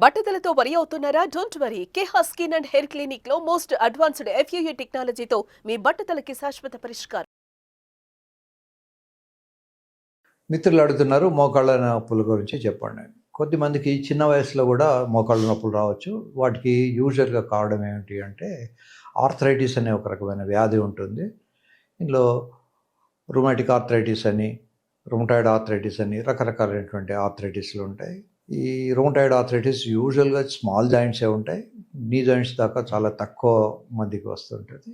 బట్టతలతో వరి అవుతున్నారా? Don't worry. Keha skin and hair clinic లో మోస్ట్ అడ్వాన్స్డ్ FUE టెక్నాలజీతో మీ బట్టతలకి శాశ్వత పరిష్కారం. మిత్రులు అడుగుతున్నారు మోకాళ్ళ నొప్పుల గురించి చెప్పండి. కొద్దిమందికి చిన్న వయసులో కూడా మోకాళ్ళ నొప్పులు రావచ్చు. వాటికి యూజువల్గా కారణం ఏమిటి అంటే ఆర్థరైటిస్ అనే ఒక రకమైన వ్యాధి ఉంటుంది. ఇందులో రుమాటిక్ ఆర్థరైటిస్ అని, రుమటాయిడ్ ఆర్థరైటిస్ అని రకరకాలైనటువంటి ఆర్థరైటిస్లు ఉంటాయి. ఈ రుమటాయిడ్ ఆర్థరైటిస్ యూజువల్గా స్మాల్ జాయింట్సే ఉంటాయి. నీ జాయింట్స్ దాకా చాలా తక్కువ మందికి వస్తుంటుంది.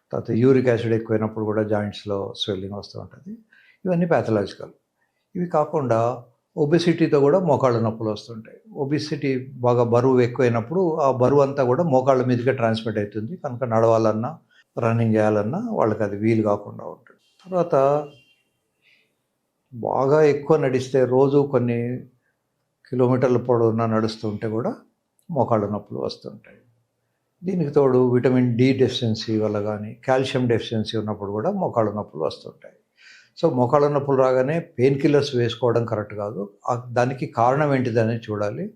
తర్వాత యూరిక్ యాసిడ్ ఎక్కువైనప్పుడు కూడా జాయింట్స్లో స్వెల్లింగ్ వస్తూ ఉంటుంది. ఇవన్నీ ప్యాథలాజికల్. ఇవి కాకుండా ఒబెసిటీతో కూడా మోకాళ్ళ నొప్పులు వస్తుంటాయి. ఒబెసిటీ బాగా బరువు ఎక్కువైనప్పుడు ఆ బరువు అంతా కూడా మోకాళ్ళ మీదకే ట్రాన్స్మిట్ అవుతుంది. కనుక నడవాలన్నా రన్నింగ్ చేయాలన్నా వాళ్ళకి అది వీలు కాకుండా ఉంటుంది. తర్వాత బాగా ఎక్కువ నడిస్తే రోజు కొన్ని కిలోమీటర్ల పొడవునా నడుస్తుంటే కూడా మోకాళ్ళ నొప్పులు వస్తుంటాయి. దీనికి తోడు విటమిన్ డి డెఫిషియన్సీ వల్ల కానీ కాల్షియం డెఫిషియన్సీ ఉన్నప్పుడు కూడా మోకాళ్ళ నొప్పులు వస్తుంటాయి. సో మోకాళ్ళ నొప్పులు రాగానే పెయిన్ కిల్లర్స్ వేసుకోవడం కరెక్ట్ కాదు. దానికి కారణం ఏంటిదని చూడాలి.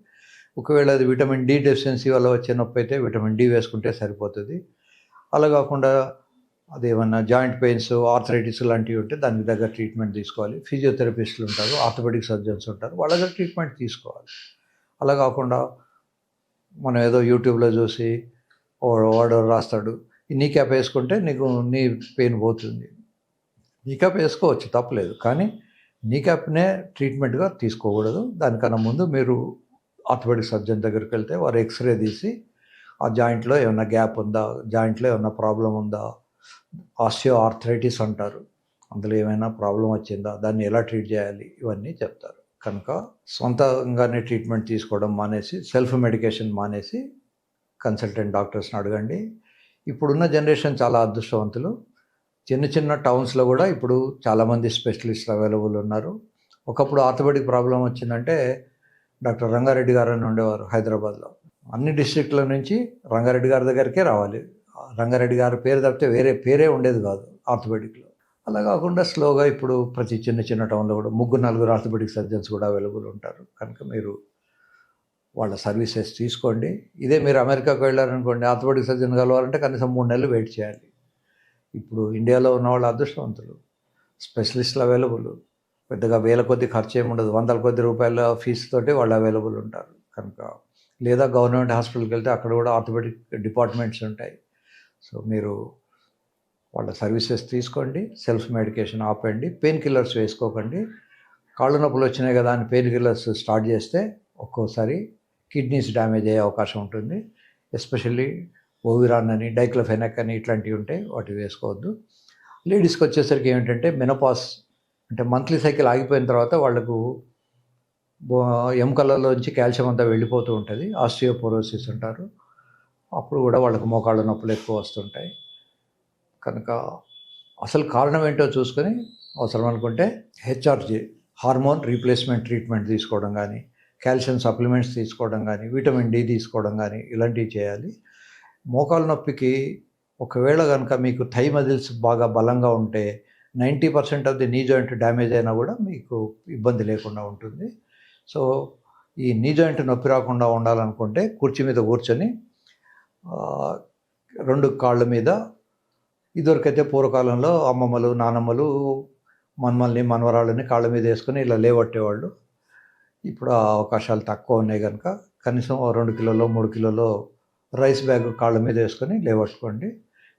ఒకవేళ అది విటమిన్ డి డెఫిషియన్సీ వల్ల వచ్చే నొప్పి అయితే విటమిన్ డి వేసుకుంటే సరిపోతుంది. అలా కాకుండా అదేమన్నా జాయింట్ పెయిన్స్, ఆర్థరైటిస్ లాంటివి ఉంటే దానికి దగ్గర ట్రీట్మెంట్ తీసుకోవాలి. ఫిజియోథెరపిస్టులు ఉంటారు, ఆర్థోపెడిక్ సర్జన్స్ ఉంటారు, వాళ్ళ దగ్గర ట్రీట్మెంట్ తీసుకోవాలి. అలా కాకుండా మనం ఏదో యూట్యూబ్లో చూసి వాడు రాస్తాడు, ఈ నీ క్యాప్ వేసుకుంటే నీకు నీ పెయిన్ పోతుంది. నీ క్యాప్ వేసుకోవచ్చు, తప్పలేదు. కానీ నీ క్యాప్నే ట్రీట్మెంట్గా తీసుకోకూడదు. దానికన్నా ముందు మీరు ఆర్థోపెడిక్ సర్జన్ దగ్గరికి వెళ్తే వారు ఎక్స్రే తీసి ఆ జాయింట్లో ఏమైనా గ్యాప్ ఉందా, జాయింట్లో ఏమైనా ప్రాబ్లం ఉందా, ఆస్టియో ఆర్థరైటిస్ అంటారు, అందులో ఏమైనా ప్రాబ్లం వచ్చిందా, దాన్ని ఎలా ట్రీట్ చేయాలి, ఇవన్నీ చెప్తారు. కనుక సొంతంగానే ట్రీట్మెంట్ తీసుకోవడం మానేసి, సెల్ఫ్ మెడికేషన్ మానేసి కన్సల్టెంట్ డాక్టర్స్ని అడగండి. ఇప్పుడున్న జనరేషన్ చాలా అదృష్టవంతులు. చిన్న చిన్న టౌన్స్లో కూడా ఇప్పుడు చాలామంది స్పెషలిస్టులు అవైలబుల్ ఉన్నారు. ఒకప్పుడు ఆర్థోపెడిక్ ప్రాబ్లం వచ్చిందంటే డాక్టర్ రంగారెడ్డి గారు అని ఉండేవారు హైదరాబాద్లో. అన్ని డిస్ట్రిక్ట్ల నుంచి రంగారెడ్డి గారి దగ్గరికే రావాలి. రంగారెడ్డి గారి పేరు తప్పితే వేరే పేరే ఉండేది కాదు ఆర్థోపెడిక్లో. అలా కాకుండా స్లోగా ఇప్పుడు ప్రతి చిన్న చిన్న టౌన్లో కూడా 3-4 ఆర్థోపెడిక్ సర్జన్స్ కూడా అవైలబుల్ ఉంటారు. కనుక మీరు వాళ్ళ సర్వీసెస్ తీసుకోండి. ఇదే మీరు అమెరికాకు వెళ్ళారనుకోండి, ఆర్థోపెడిక్ సర్జన్ కలవాలంటే కనీసం 3 నెలలు వెయిట్ చేయాలి. ఇప్పుడు ఇండియాలో ఉన్న వాళ్ళు అదృష్టవంతులు, స్పెషలిస్టులు అవైలబుల్. పెద్దగా వేల కొద్ది ఖర్చు ఏమి ఉండదు, వందల కొద్ది రూపాయల ఫీజుతోటి వాళ్ళు అవైలబుల్ ఉంటారు. కనుక లేదా గవర్నమెంట్ హాస్పిటల్కి వెళ్తే అక్కడ కూడా ఆర్థోపెడిక్ డిపార్ట్మెంట్స్ ఉంటాయి. సో మీరు వాళ్ళ సర్వీసెస్ తీసుకోండి, సెల్ఫ్ మెడికేషన్ ఆపండి, పెయిన్ కిల్లర్స్ వేసుకోకండి. కాళ్ళు నొప్పులు వచ్చినాయి కదా అని పెయిన్ కిల్లర్స్ స్టార్ట్ చేస్తే ఒక్కోసారి కిడ్నీస్ డ్యామేజ్ అయ్యే అవకాశం ఉంటుంది. ఎస్పెషల్లీ ఓవిరాన్ అని, డైక్లోఫెనాక్ అని ఇట్లాంటివి ఉంటాయి, వాటి వేసుకోవద్దు. లేడీస్కి వచ్చేసరికి ఏమిటంటే మెనోపాస్ అంటే మంత్లీ సైకిల్ ఆగిపోయిన తర్వాత వాళ్ళకు ఎముకలలోంచి కాల్షియం అంతా వెళ్ళిపోతూ ఉంటుంది, ఆస్టియోపోరోసిస్ అంటారు. అప్పుడు కూడా వాళ్ళకు మోకాళ్ళ నొప్పులు ఎక్కువ వస్తుంటాయి. కనుక అసలు కారణం ఏంటో చూసుకొని అవసరం అనుకుంటే హెచ్ఆర్జీ హార్మోన్ రీప్లేస్మెంట్ ట్రీట్మెంట్ తీసుకోవడం కానీ, కాల్షియం సప్లిమెంట్స్ తీసుకోవడం కానీ, విటమిన్ డి తీసుకోవడం కానీ ఇలాంటివి చేయాలి. మోకాళ్ళ నొప్పికి ఒకవేళ కనుక మీకు థై మజిల్స్ బాగా బలంగా ఉంటే 90% of the knee joint damage అయినా కూడా మీకు ఇబ్బంది లేకుండా ఉంటుంది. సో ఈ నీ జాయింట్ నొప్పి రాకుండా ఉండాలనుకుంటే కుర్చీ మీద కూర్చొని 2 కాళ్ళ మీద, ఇదివరకైతే పూర్వకాలంలో అమ్మమ్మలు, నానమ్మలు మన్మల్ని, మనవరాళ్ళని కాళ్ళ మీద వేసుకొని ఇలా లేవట్టేవాళ్ళు. ఇప్పుడు ఆ అవకాశాలు తక్కువ ఉన్నాయి కనుక కనీసం 2 కిలోలో 3 కిలోలో రైస్ బ్యాగ్ కాళ్ళ మీద వేసుకొని లేవట్టుకోండి.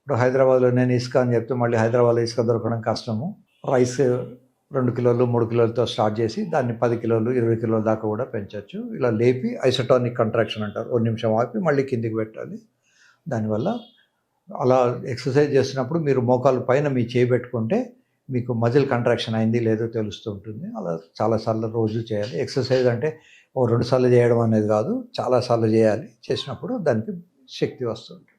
ఇప్పుడు హైదరాబాద్లో నేను ఇసుక అని చెప్తే మళ్ళీ హైదరాబాద్లో ఇసుక దొరకడం కష్టము. రైస్ 2 కిలోలు 3 కిలోలతో స్టార్ట్ చేసి దాన్ని 10 కిలోలు 20 కిలోల దాకా కూడా పెంచవచ్చు. ఇలా లేపి ఐసోటానిక్ కంట్రాక్షన్ అంటారు, 1 నిమిషం ఆపి మళ్ళీ కిందికి పెట్టాలి. దానివల్ల అలా ఎక్సర్సైజ్ చేసినప్పుడు మీరు మోకాలు పైన మీ చేయి పెట్టుకుంటే మీకు మజిల్ కంట్రాక్షన్ అయింది లేదో తెలుస్తూ ఉంటుంది. అలా చాలాసార్లు రోజు చేయాలి. ఎక్సర్సైజ్ అంటే 2 సార్లు చేయడం అనేది కాదు, చాలాసార్లు చేయాలి. చేసినప్పుడు దానికి శక్తి వస్తుంది.